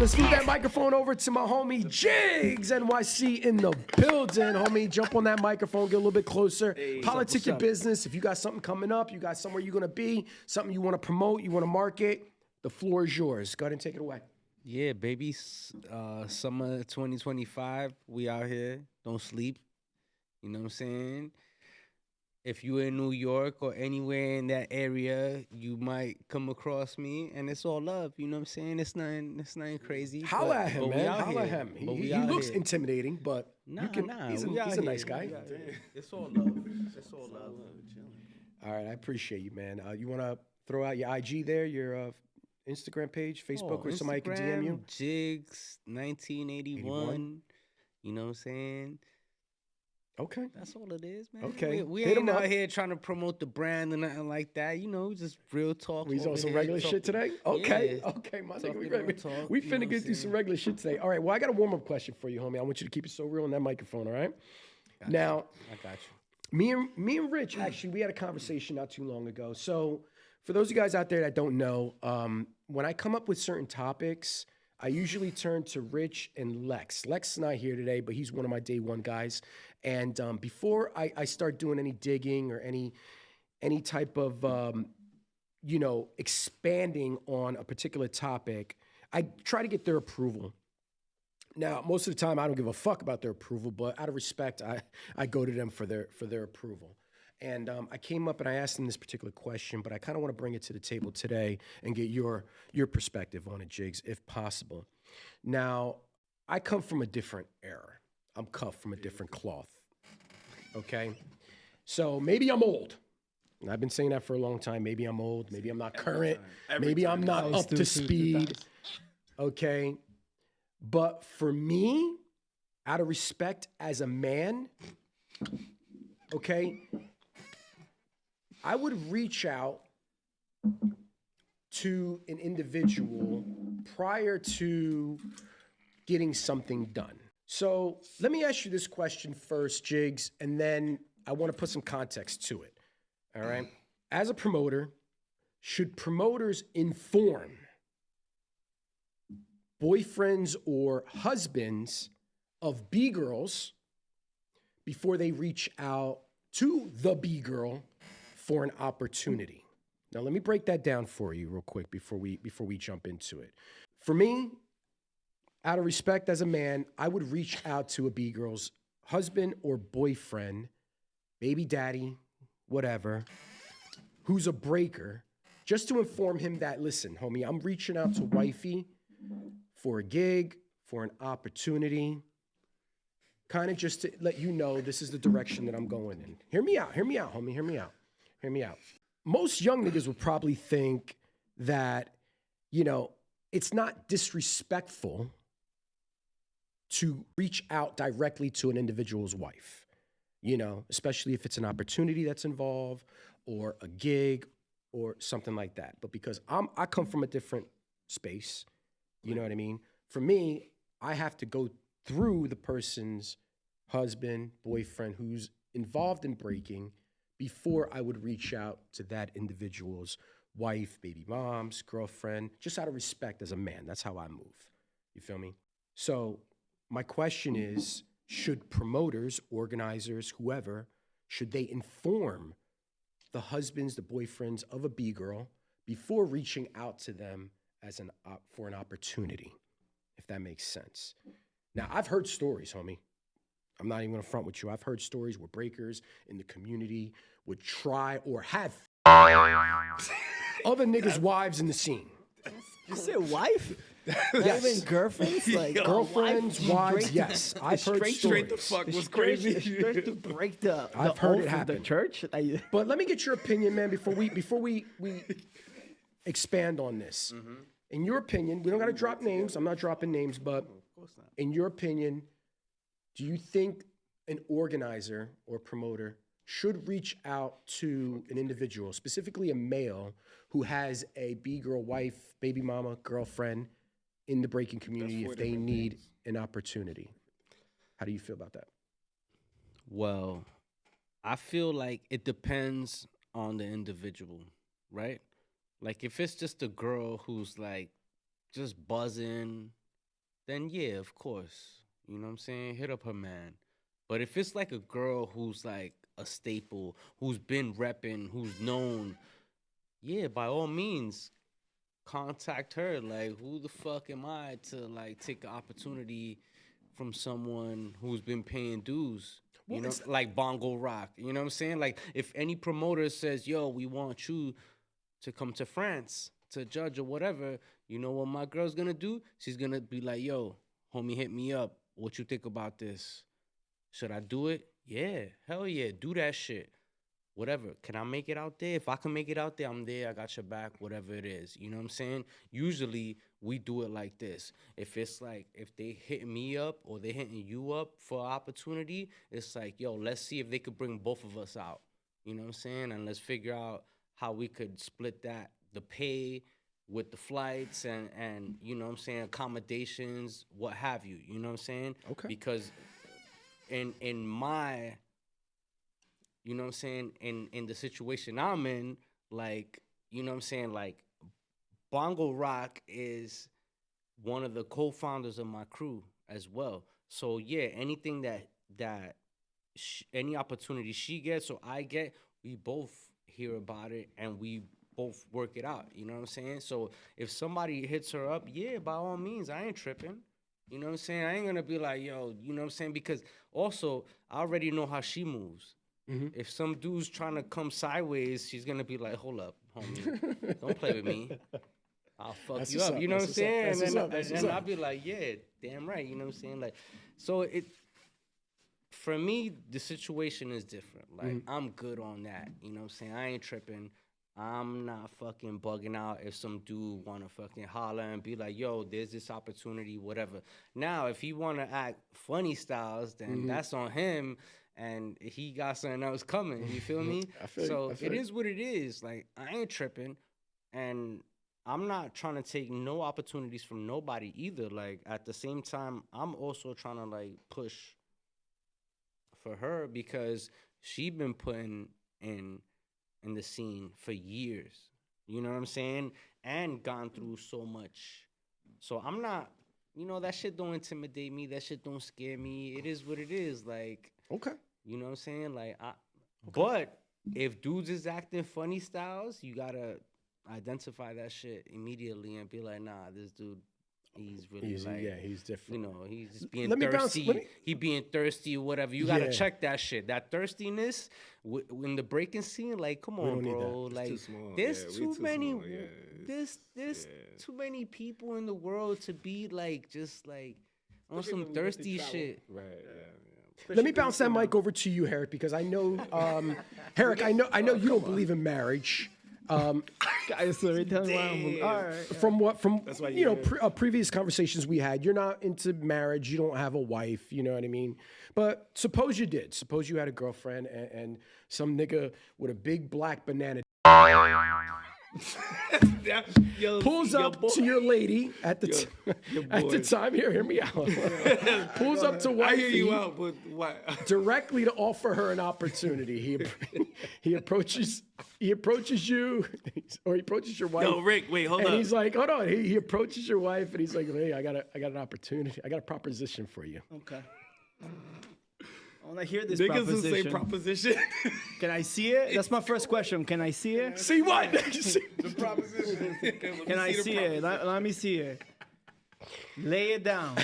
Let's move that microphone over to my homie Jigs NYC in the building. Homie, jump on that microphone, get a little bit closer. Politic your business. If you got something coming up, you got somewhere you're gonna be, something you want to promote, you want to market, the floor is yours. Go ahead and take it away. Yeah, baby. Summer 2025. We out here. Don't sleep. You know what I'm saying? If you're in New York or anywhere in that area, you might come across me, and it's all love. You know what I'm saying? It's nothing crazy. Holla at him, man. Holla at him. He looks here. intimidating, but he's a nice guy. It's all love. It's all love. All right, I appreciate you, man. You want to throw out your IG there, your Instagram page, Facebook, where somebody can DM you? Jigs 1981. You know what I'm saying? Okay. That's all it is, man. Okay. We ain't out here trying to promote the brand or nothing like that. You know, just real talk. We on some regular shit today? Okay. Yeah. Okay, my nigga. We finna get through some regular shit today. All right, well, I got a warm-up question for you, homie. I want you to keep it so real on that microphone, all right? Now, I got you. Me and Rich, actually, we had a conversation not too long ago. So for those of you guys out there that don't know, when I come up with certain topics, I usually turn to Rich and Lex. Lex is not here today, but he's one of my day one guys. And before I start doing any digging or any type of, expanding on a particular topic, I try to get their approval. Now, most of the time, I don't give a fuck about their approval, but out of respect, I go to them for their approval. And I came up and I asked them this particular question, but I kind of want to bring it to the table today and get your perspective on it, Jigs, if possible. Now, I come from a different era. I'm cut from a different cloth, okay? So maybe I'm old. And I've been saying that for a long time. Maybe I'm old. Maybe I'm not current. Maybe I'm not up to speed, okay? But for me, out of respect as a man, okay, I would reach out to an individual prior to getting something done. So let me ask you this question first, Jigs, and then I want to put some context to it, all right? As a promoter, should promoters inform boyfriends or husbands of B-girls before they reach out to the B-girl for an opportunity? Now, let me break that down for you real quick before we jump into it. For me, out of respect as a man, I would reach out to a B-girl's husband or boyfriend, baby daddy, whatever, who's a breaker, just to inform him that, listen, homie, I'm reaching out to wifey for a gig, for an opportunity, kind of just to let you know this is the direction that I'm going in. Hear me out, homie, hear me out. Most young niggas would probably think that, it's not disrespectful to reach out directly to an individual's wife, especially if it's an opportunity that's involved or a gig or something like that. But because I come from a different space, you know what I mean? For me, I have to go through the person's husband, boyfriend who's involved in breaking before I would reach out to that individual's wife, baby moms, girlfriend, just out of respect as a man. That's how I move. You feel me? So my question is, should promoters, organizers, whoever, should they inform the husbands, the boyfriends of a B-girl before reaching out to them as for an opportunity, if that makes sense? Now, I've heard stories, homie. I'm not even gonna front with you. I've heard stories where breakers in the community would try or have other niggas' wives in the scene. You said wife? Yes. Even girlfriends? Like girlfriends, wives, yes. I've heard stories. Straight the fuck was crazy. Straight to break the I've heard oath it of happen. the church. But let me get your opinion, man, before we expand on this. Mm-hmm. In your opinion, we don't gotta drop names. I'm not dropping names, but in your opinion, do you think an organizer or promoter should reach out to an individual, specifically a male, who has a B-girl wife, baby mama, girlfriend in the breaking community if they need an opportunity? How do you feel about that? Well, I feel like it depends on the individual, right? Like if it's just a girl who's like just buzzing, then yeah, of course. You know what I'm saying? Hit up her man. But if it's like a girl who's like a staple, who's been repping, who's known, yeah, by all means, contact her. Like, who the fuck am I to like take an opportunity from someone who's been paying dues? You Well, know, it's- like Bongo Rock. You know what I'm saying? Like, if any promoter says, "Yo, we want you to come to France to judge or whatever," you know what my girl's gonna do? She's gonna be like, "Yo, homie, hit me up. What you think about this? Should I do it? Yeah, hell yeah, do that shit. Whatever. Can I make it out there? If I can make it out there, I'm there. I got your back, whatever it is. You know what I'm saying? Usually we do it like this. If it's like, if they hit me up or they hitting you up for opportunity, it's like, yo, let's see if they could bring both of us out. You know what I'm saying? And let's figure out how we could split that, the pay with the flights and you know what I'm saying, accommodations, what have you. You know what I'm saying? Okay. Because in my, you know what I'm saying, in the situation I'm in, like, you know what I'm saying, like, Bongo Rock is one of the co-founders of my crew as well. So yeah, anything that any opportunity she gets or I get, we both hear about it and we both work it out. You know what I'm saying? So if somebody hits her up, yeah, by all means, I ain't tripping. You know what I'm saying? I ain't gonna be like, yo, you know what I'm saying? Because also, I already know how she moves. If some dude's trying to come sideways, she's gonna be like, hold up, homie, don't play with me. I'll fuck That's you what's up. up, You know what I'm that's what's up, saying? that's And what's then, up, that's and what's then up. I'll be like, yeah, damn right. You know what I'm saying? Like, so for me, the situation is different. Like, I'm good on that. You know what I'm saying? I ain't tripping. I'm not fucking bugging out if some dude wanna fucking holler and be like, yo, there's this opportunity, whatever. Now, if he wanna act funny styles, then that's on him and he got something else coming. You feel me? I feel you, So I feel it you. is what it is. Like, I ain't tripping. And I'm not trying to take no opportunities from nobody either. Like, at the same time, I'm also trying to like push for her because she been putting in the scene for years. You know what I'm saying? And gone through so much. So I'm not, you know, that shit don't intimidate me. That shit don't scare me. It is what it is. Like, Okay. you know what I'm saying? Like, but if dudes is acting funny styles, you gotta identify that shit immediately and be like, nah, this dude, he's really like, Yeah, he's different. you know, he's just being Let me bounce- thirsty. let me- He being thirsty or whatever. You gotta Yeah. check that shit. That thirstiness in the breaking scene, like, come on, don't need bro. that. Like, too small. there's Yeah, we too too many. small. Yeah, There's too many people in the world to be like just like on Especially some when we get to thirsty travel. shit. Right. Yeah. Let me bounce that mic over to you, Herrick, because I know, Herrick, I know you don't believe in marriage. Guys, sorry, tell me why I'm all right. From why you know you're previous conversations we had, you're not into marriage. You don't have a wife. You know what I mean? But suppose you did. Suppose you had a girlfriend and some nigga with a big black banana pulls up to your lady at the at the time. Hear me out. Pulls up to I wifey hear you out, but what? directly to offer her an opportunity. He approaches you, or he approaches your wife. Yo, Rick, wait, hold and up. he's like, hold on. He approaches your wife and he's like, hey, I got an opportunity. I got a proposition for you. Okay. I want to hear this Niggas who say proposition. proposition. Can I see it? That's my first question. Can I see it? See what? The proposition. Can I see it? Let me see it. Lay it down.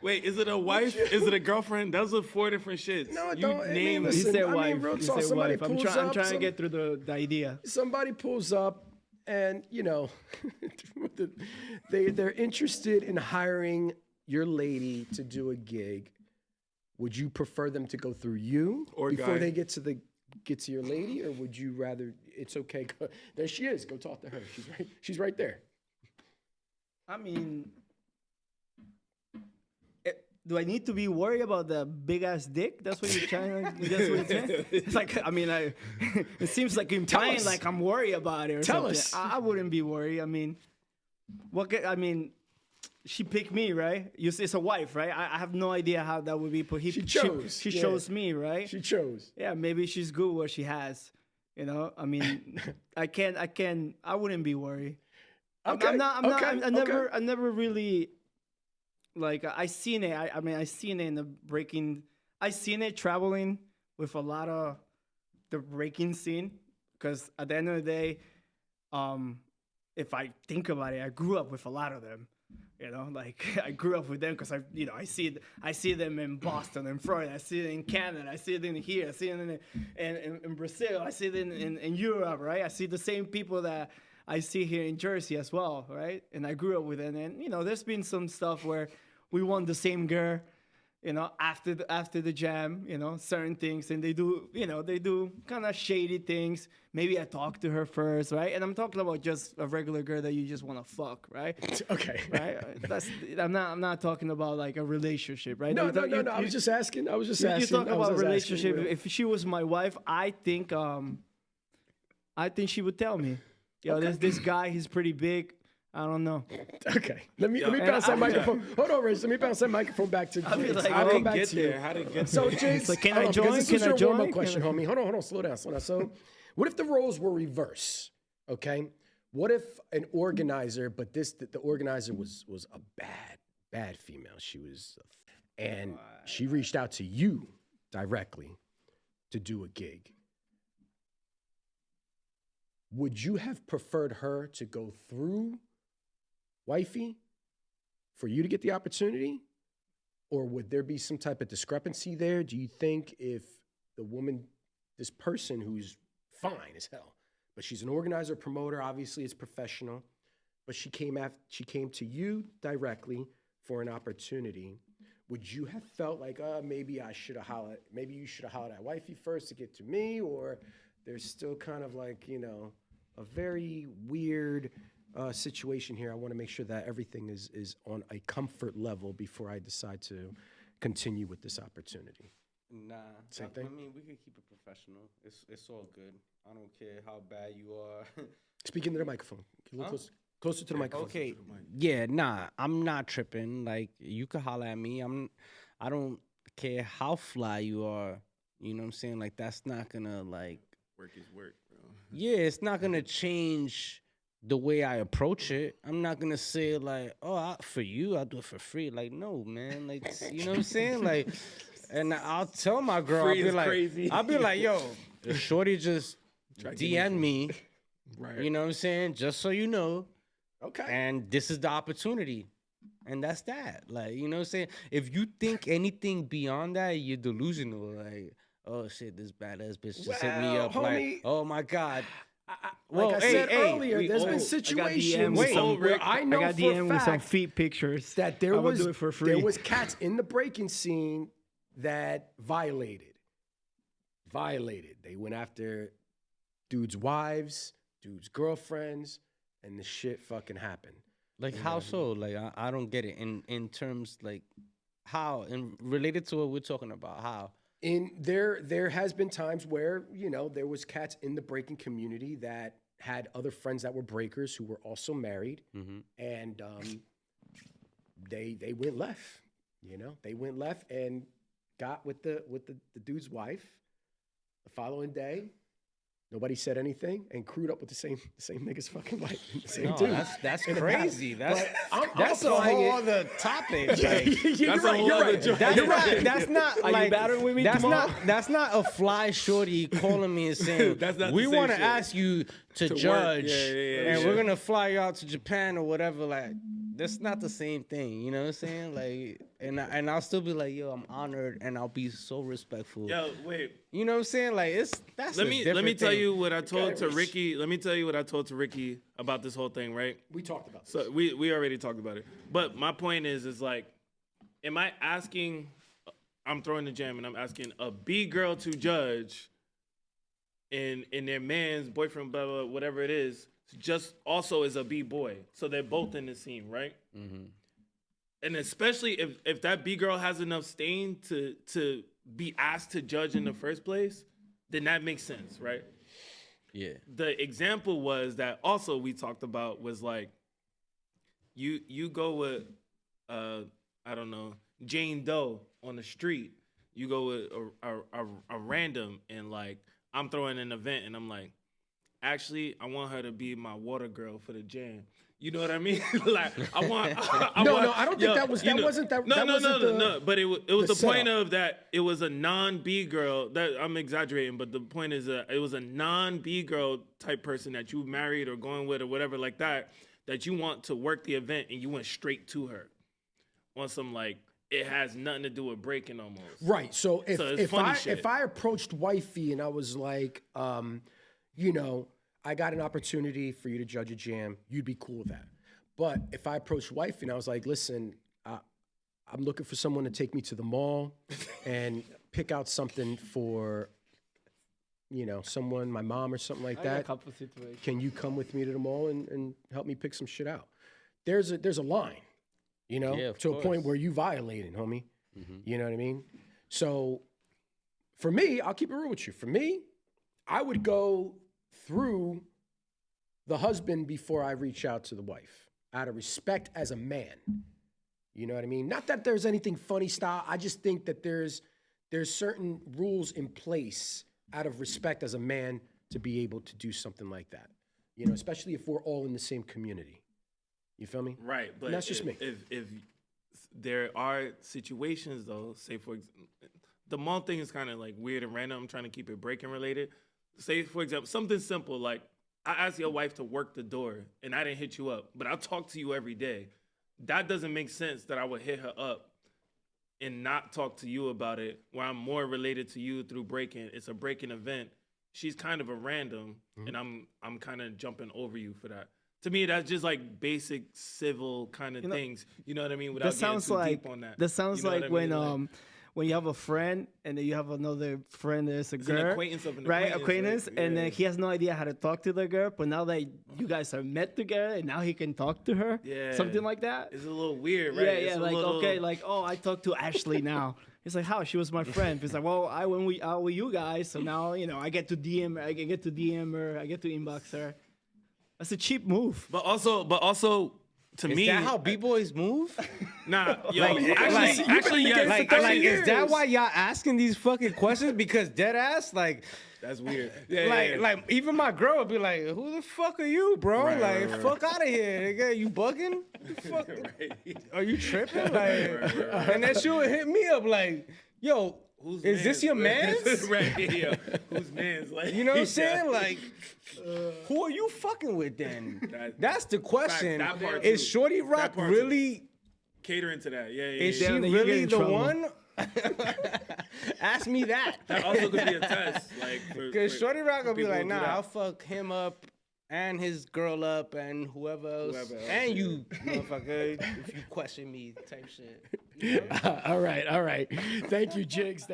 Wait, is it a wife? Is it a girlfriend? Those are 4 different shits. No, you don't. I mean, name He listen, said I mean, wife. real He talk, said somebody wife. I'm pulls trying up, to get through the idea. somebody pulls up and you know they're interested in hiring your lady to do a gig. Would you prefer them to go through you Or before guy. they get to your lady, or would you rather it's okay? There she is. Go talk to her. She's right there. I mean, do I need to be worried about the big ass dick? That's what you're trying to. That's what you're saying? It's like, I mean, it seems like implying us. like I'm worried about it or Tell something. us. I wouldn't be worried. I mean, she picked me, right? It's a wife, right? I have no idea how that would be. But She chose, She yeah. chose me, right? She chose. Yeah, maybe she's good what she has. You know, I mean, I wouldn't be worried. Okay, I never really, like, I seen it. I mean, I seen it in the breaking. I seen it traveling with a lot of the breaking scene, because at the end of the day, if I think about it, I grew up with a lot of them. You know, like I grew up with them because I see them in Boston and Florida. I see it in Canada. I see it in here. I see it in Brazil. I see it in Europe, right? I see the same people that I see here in Jersey as well, right? And I grew up with them. And there's been some stuff where we want the same girl, after the jam, certain things, and they do kind of shady things. Maybe I talk to her first, right? And I'm talking about just a regular girl that you just want to fuck, right? Okay. Right? I'm not talking about like a relationship, right? No. I was just asking. You talk about a relationship. If she was my wife, I think she would tell me, there's this guy, he's pretty big. I don't know. Okay. Let me bounce that microphone. Hold on, Rich. Let me bounce that microphone back to James. Like, How did it get there? How did it get So, there? James, like, can I join? This Can is I your join? warm-up question, homie. Hold on. Slow down. So, what if the roles were reverse? Okay. What if an organizer, but the organizer was a bad female. And she reached out to you directly to do a gig. Would you have preferred her to go through wifey for you to get the opportunity? Or would there be some type of discrepancy there? Do you think if the woman, this person who's fine as hell, but she's an organizer, promoter, obviously it's professional, but she came to you directly for an opportunity, would you have felt like, maybe you should have hollered at wifey first to get to me? Or there's still kind of like, a very weird situation here. I want to make sure that everything is on a comfort level before I decide to continue with this opportunity. Nah. Same thing? I mean, we can keep it professional. It's all good. I don't care how bad you are. Speaking to the microphone. A little closer to the microphone. Okay. Yeah, nah, I'm not tripping. Like, you could holler at me. I don't care how fly you are. You know what I'm saying? Like, that's not gonna, like... Work is work, bro. Yeah, it's not gonna change the way I approach it. I'm not gonna say, like, for you, I'll do it for free. Like, no, man. Like, you know what I'm saying? Like, and I'll tell my girl, I'll be like, yo, the shorty just DM me. Right. You know what I'm saying? Just so you know. Okay. And this is the opportunity. And that's that. Like, you know what I'm saying? If you think anything beyond that, you're delusional. Like, oh shit, this badass bitch just hit me up. Homie, like, oh my God. Like I said earlier, there's been situations where I know I got for DM a with some fact feet pictures that there I would was do it for free. there was cats in the breaking scene that violated. They went after dudes' wives, dudes' girlfriends, and the shit fucking happened. Like, how so? Like, I don't get it. In terms, like, how? And related to what we're talking about, how? In there has been times where, there was cats in the breaking community that had other friends that were breakers who were also married, and they went left. They went left and got with the dude's wife. The following day, nobody said anything and crewed up with the same nigga's fucking wife. The same No, dude. that's crazy. That's That's a whole other topic. Like, That's a whole other joke. That's not Are like you battling with me that's tomorrow? that's not a fly shorty calling me and saying That's not the we same want to shit. ask you to work. judge Yeah, and we're gonna fly you out to Japan or whatever. Like, that's not the same thing. You know what I'm saying? Like, and I'll still be like, yo, I'm honored and I'll be so respectful. Yo, wait. You know what I'm saying? Like, that's Let a me different tell thing. you what I told to Ricky. Let me tell you what I told to Ricky about this whole thing, right? We talked about this. So we already talked about it. But my point is like, am I asking? I'm throwing the jam and I'm asking a B girl to judge in their man's boyfriend, blah, blah, whatever it is, just also is a B boy. So they're both in the scene, right? Mm-hmm. And especially if that B girl has enough stain to be asked to judge in the first place, then that makes sense, right? Yeah. The example was that also we talked about was like, you go with, I don't know, Jane Doe on the street. You go with a random and like, I'm throwing an event and I'm like, actually, I want her to be my water girl for the jam. You know what I mean? Like, I want. I don't think that was. That wasn't that. No. But it was the point setup. of that. It was a non-B girl. That I'm exaggerating, but the point is, it was a non-B girl type person that you married or going with or whatever like that. That you want to work the event and you went straight to her on some like it has nothing to do with breaking almost. Right. So it's if I approached wifey and I was like, you know, I got an opportunity for you to judge a jam, you'd be cool with that. But if I approached wifey and I was like, listen, I'm looking for someone to take me to the mall and pick out something for, you know, someone, my mom or something like that. Can you come with me to the mall and help me pick some shit out? There's a line, you know, to a point where you violated, homie. You know what I mean? So for me, I'll keep it real with you. For me, I would go through the husband before I reach out to the wife, out of respect as a man. You know what I mean? Not that there's anything funny style. I just think that there's certain rules in place out of respect as a man to be able to do something like that. You know, especially if we're all in the same community. You feel me? Right, but and that's just me. If there are situations though, say for example, the mall thing is kind of like weird and random. I'm trying to keep it breaking related. Say, for example, something simple like I asked your wife to work the door and I didn't hit you up, but I talk to you every day. That doesn't make sense that I would hit her up and not talk to you about it where I'm more related to you through breaking. It's a breaking event. She's kind of a random and I'm kind of jumping over you for that. To me, that's just like basic civil kind of things. You know what I mean? Without getting too deep on that. That sounds you know like what I mean? when when you have a friend and then you have another friend that's a girl, an acquaintance of an right? acquaintance, right? And Yeah. then he has no idea how to talk to the girl, but now that you guys are met together and now he can talk to her, something like that. It's a little weird, right? Yeah, It's a like little... okay, like oh, I talked to Ashley now. It's like how she was my friend. It's like well, I went out with you guys, so now you know I get to DM her, I get to DM her, I get to inbox her. That's a cheap move. But also, to me, Is that how b-boys move? Nah, yo, Actually, yes. Like, is that why y'all asking these fucking questions? Because dead ass, like, that's weird. Like even my girl would be like, "Who the fuck are you, bro? Right. Fuck out of here, nigga. You bugging? Fuck, are you tripping? Like, and then she would hit me up like, "Yo, is this your man's? Right, yeah. Whose man's? Like, you know what I'm saying? Like, who are you fucking with then? That's the question. that part Is too. Shorty Rock part really? catering to that. Yeah. Is she Damn, then you get really in the trouble. one? Ask me that. That also could be a test. Like, Because Shorty Rock will be people like, who do nah, that. I'll fuck him up and his girl up and whoever else. And you, motherfucker, if you question me type shit. All right. Thank you, Jigs.